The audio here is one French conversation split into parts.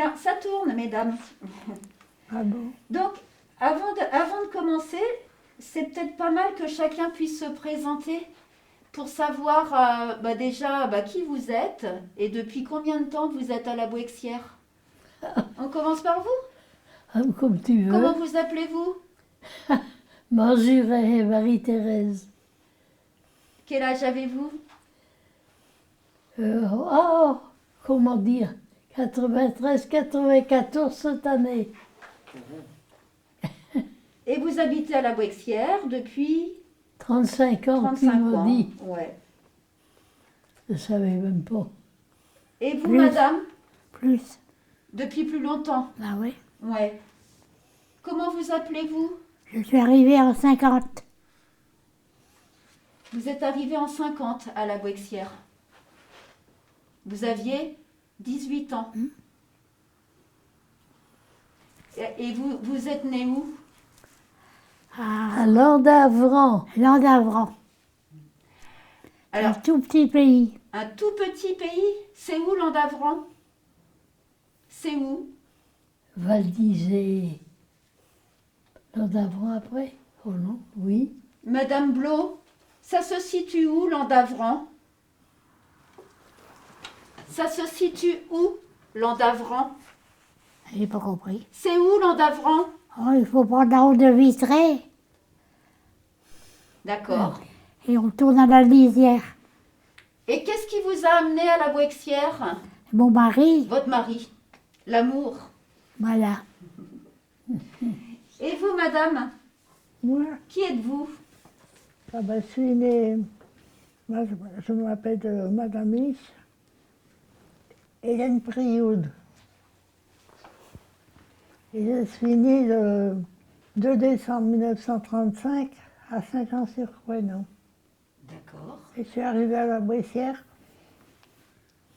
Alors, ça tourne, mesdames. Ah bon? Donc, avant de commencer, c'est peut-être pas mal que chacun puisse se présenter pour savoir déjà qui vous êtes et depuis combien de temps vous êtes à la Bouexière. On commence par vous. Ah, comme tu veux. Comment vous appelez-vous? Manzuret, Marie-Thérèse. Quel âge avez-vous? Comment dire? 93, 94 cette année. Et vous habitez à la Bouexière depuis 35 ans, 35 tu m'as ans. dit. Ouais. Je ne savais même pas. Et vous, Plus. madame? Plus. Depuis plus longtemps. Ah oui. Ouais. Comment vous appelez-vous? Je suis arrivée en 50. Vous êtes arrivé en 50 à la Bouexière. Vous aviez 18 ans. Et vous êtes né où? À À Landavran. Landavran. Un Alors, tout petit pays. un tout petit pays. C'est où Landavran? C'est où? Val d'Isère. Landavran après? Oh non, oui. Madame Blot, ça se situe où Landavran? Ça se situe où Landavran? J'ai pas compris. C'est où Landavran? Oh, il faut prendre la route de Vitré D'accord. et on tourne à la lisière. Et qu'est-ce qui vous a amené à la Bouexière? Mon mari, Votre mari. L'amour. voilà. Et vous, madame? Moi, Qui êtes-vous? je suis née. Moi, je m'appelle Madame Is. Hélène Prioud. Et je suis née le 2 décembre 1935 à Saint-Jean-sur-Couesnon. D'accord. Et je suis arrivée à la Bouessière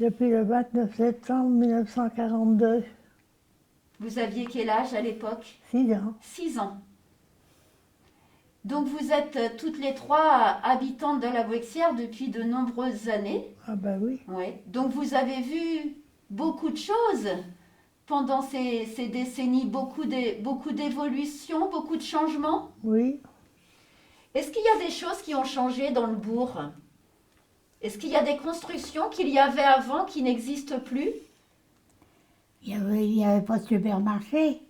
depuis le 29 septembre 1942. Vous aviez quel âge à l'époque? 6 ans. 6 ans. Donc vous êtes toutes les trois habitantes de la Bouexière depuis de nombreuses années. Ah ben oui. Ouais. Donc vous avez vu beaucoup de choses pendant ces décennies, beaucoup d'évolutions, beaucoup de changements. Oui. Est-ce qu'il y a des choses qui ont changé dans le bourg? Est-ce qu'il y a des constructions qu'il y avait avant qui n'existent plus? Il y avait pas de supermarché.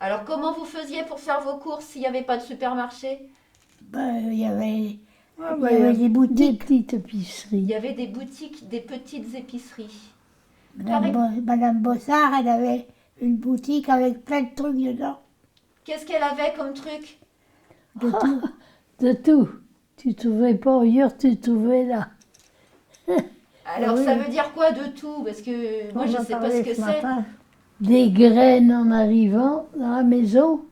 Alors comment vous faisiez pour faire vos courses s'il n'y avait pas de supermarché? Il y avait, Ah il ben, y avait des des boutiques. petites Il épiceries. y avait des boutiques, des petites épiceries. Madame Bossard, elle avait une boutique avec plein de trucs dedans. Qu'est-ce qu'elle avait comme truc? De tout. De tout. Tu trouvais pas ailleurs, tu trouvais là. Alors oui. ça veut dire quoi de tout? Parce que moi On je m'a ne sais pas parlé ce que ce c'est. matin. Des graines en arrivant dans la maison.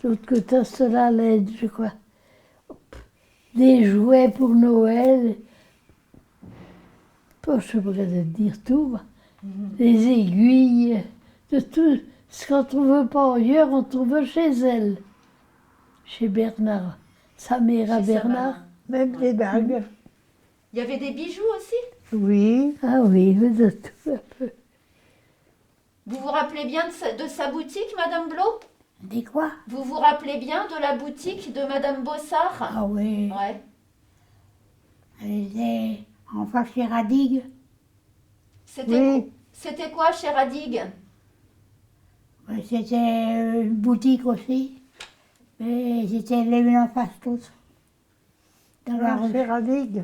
De l'autre côté, cela l'aide, je crois. Des jouets pour Noël. Pas, je pourrais te dire tout. Bah. Des aiguilles. De tout. Ce qu'on ne trouve pas ailleurs, on trouve chez elle. Chez Bernard. Sa mère à Chez sa Bernard. maman. Même des bagues. Il y avait des bijoux aussi? Oui. Ah oui, de tout un peu. Vous vous rappelez bien de sa boutique, Madame Blot? Des quoi? Vous vous rappelez bien de la boutique de Madame Bossard? Ah oui. Ouais. Elle était en face chez Radigue. Oui. C'était quoi chez Radigue? C'était une boutique aussi. Mais c'était les unes en face tous. Dans la rue. Chez Radigue.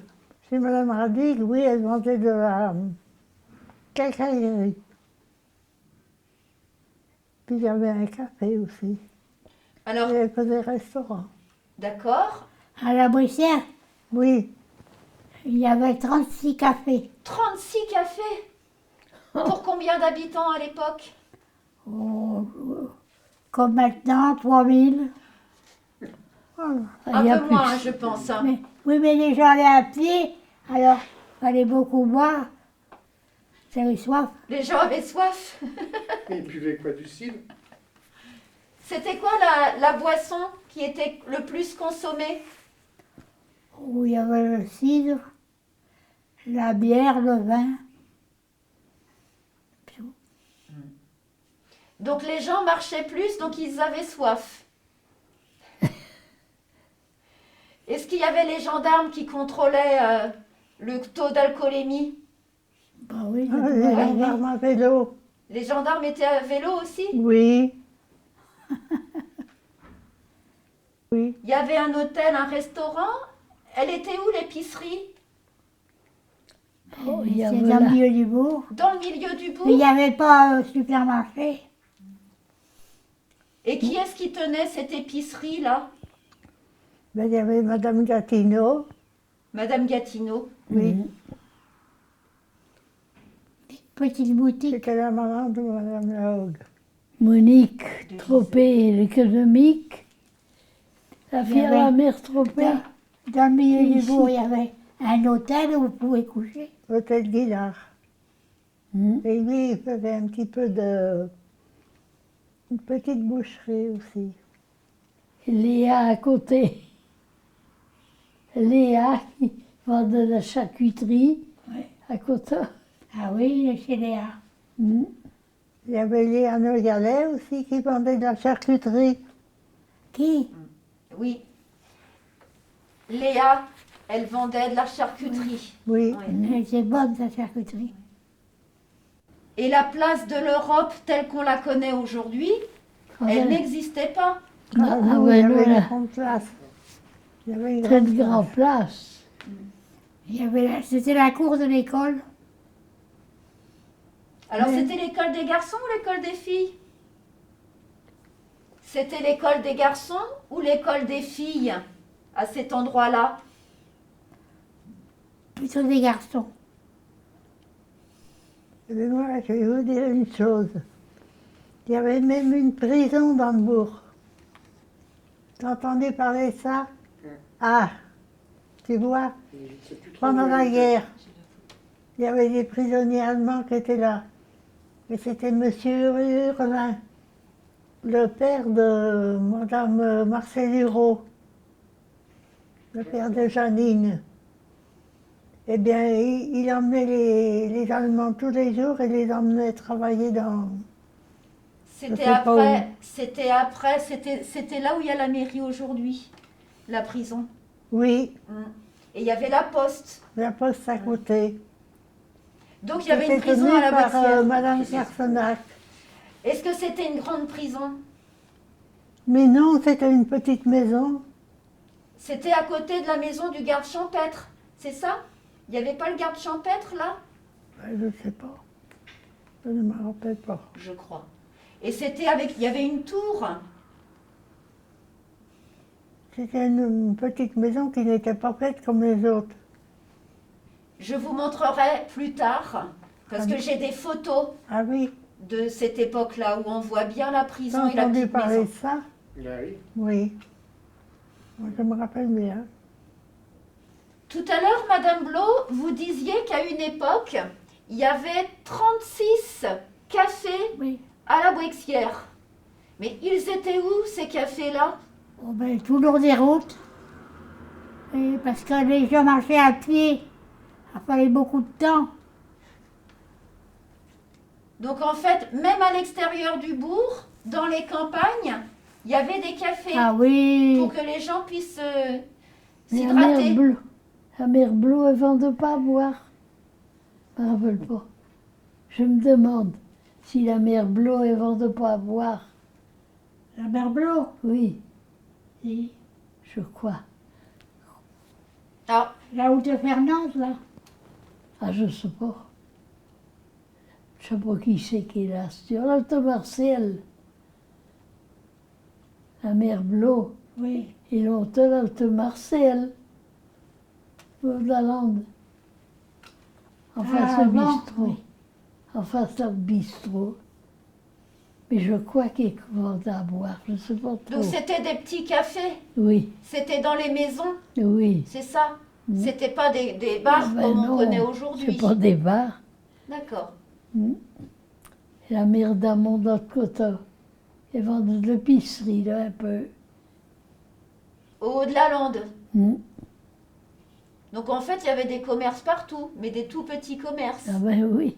Chez Madame Radigue, oui, elle vendait de la cacaillerie. Puis il y avait un café aussi. Alors, Et elle faisait restaurant. d'accord. À la Boussière, Oui. il y avait 36 cafés. 36 cafés? Pour combien d'habitants à l'époque? Oh, comme maintenant, 3000. Voilà. Un Il y a peu plus moins, que- je pense. Hein. Mais, oui, mais les gens allaient à pied, alors il fallait beaucoup boire. J'avais soif. Les gens avaient soif. Et ils buvaient quoi, du cidre? C'était quoi la boisson qui était le plus consommée? Où il y avait le cidre, la bière, le vin. Donc les gens marchaient plus, donc ils avaient soif. Est-ce qu'il y avait les gendarmes qui contrôlaient le taux d'alcoolémie? Bah oui, ça Ah, pouvait les arriver. gendarmes à vélo. Les gendarmes étaient à vélo aussi? Oui. Oui. Il y avait un hôtel, un restaurant. Elle était où l'épicerie? Oh, il y C'est avait dans là. le milieu du bourg. Dans le milieu du Mais il bourg. n'y avait pas supermarché. Et qui est-ce qui tenait cette épicerie-là? Ben, il y avait Madame Gatineau. Madame Gatineau. Oui. Petite boutique. C'était la maman de Madame Lahogue. Monique Tropé, l'économique. La fille à avait- la mère Tropé. Dans le milieu du Ici. bourg, il y avait un hôtel où vous pouvez coucher. Hôtel Guillard. Hmm. Et lui, il faisait un petit peu de... une petite boucherie aussi. Et Léa à côté. Léa qui vendait de la charcuterie Ouais. à côté. Ah oui, chez Léa. Hmm. Il y avait Léa Gallet aussi qui vendait de la charcuterie. Qui? Oui. Léa, elle vendait de la charcuterie. Oui. Ouais. Elle était bonne, sa charcuterie. Et la place de l'Europe telle qu'on la connaît aujourd'hui, Ah elle ouais. n'existait pas. Non, Ah, ah non, ouais, il y avait voilà. une grande place. Il y avait une Très grande grande place. place. Il y avait c'était la cour de l'école. Alors Mais- c'était l'école des garçons ou l'école des filles? C'était l'école des garçons ou l'école des filles à cet endroit-là? Plutôt des garçons. Mais moi, je vais vous dire une chose. Il y avait même une prison dans le bourg. T'as entendu parler de ça? Ah, tu vois, Je ne sais plus trop pendant où la elle était. guerre, il y avait des prisonniers allemands qui étaient là. Et c'était Monsieur Hurlin, le père de Madame Marcel Hureau, le père de Janine. Eh bien, il emmenait les Allemands tous les jours et les emmenait travailler dans... C'était sais pas après, c'était là où il y a la mairie aujourd'hui, la prison. Oui, Et il y avait la poste. la poste à côté. Donc il y avait une C'était prison tenu à la par Boissière. Madame Carsenac. Est-ce que c'était une grande prison? Mais non, c'était une petite maison. C'était à côté de la maison du garde champêtre, c'est ça? Il n'y avait pas le garde champêtre là? Je ne sais pas. Je ne me rappelle pas. Je crois. Et c'était avec, il y avait une tour. C'était une petite maison qui n'était pas faite comme les autres. Je vous montrerai plus tard, parce que Ah. j'ai des photos Ah oui, de cette époque-là où on voit bien la t'as prison et la entendu petite parler maison. de ça? Ah oui. Oui. Moi, je me rappelle bien. Tout à l'heure, Madame Blo, vous disiez qu'à une époque, il y avait 36 cafés Oui. à la Boixière. Mais ils étaient où ces cafés-là? Oh, ben, tout le long des routes. Et parce que les gens marchaient à pied. Il fallait beaucoup de temps. Donc en fait, même à l'extérieur du bourg, dans les campagnes, il y avait des cafés Ah oui. pour que les gens puissent Mais la mère s'hydrater. bleue. La mère bleue, elle vendait pas à boire. Je me rappelle pas. Je me demande si la mère bleue, elle vendait pas à boire. La mer Bleue. Oui, Si. je crois. Alors, La route de Fernande, là. Ah, je sais pas. Je sais pas qui c'est qui est là. C'est l'Alte Marcel. La mère bleue. Oui. Et l'hôtel l'Alte Marcel. Au de la Lande. En face Ah, du bon, bistrot. oui. En face du bistrot. Mais je crois qu'il vendait à boire. Je sais pas trop. donc c'était des petits cafés, Oui, c'était dans les maisons, oui. c'est ça? Mm. C'était pas des bars Ah ben comme on non, connaît aujourd'hui. C'est pas des bars. D'accord. Et la mère d'Amont de l'autre côté. Elle vendait de l'épicerie, là, un peu. Au haut de la lande. Mm. Donc en fait, il y avait des commerces partout, mais des tout petits commerces. Ah ben oui.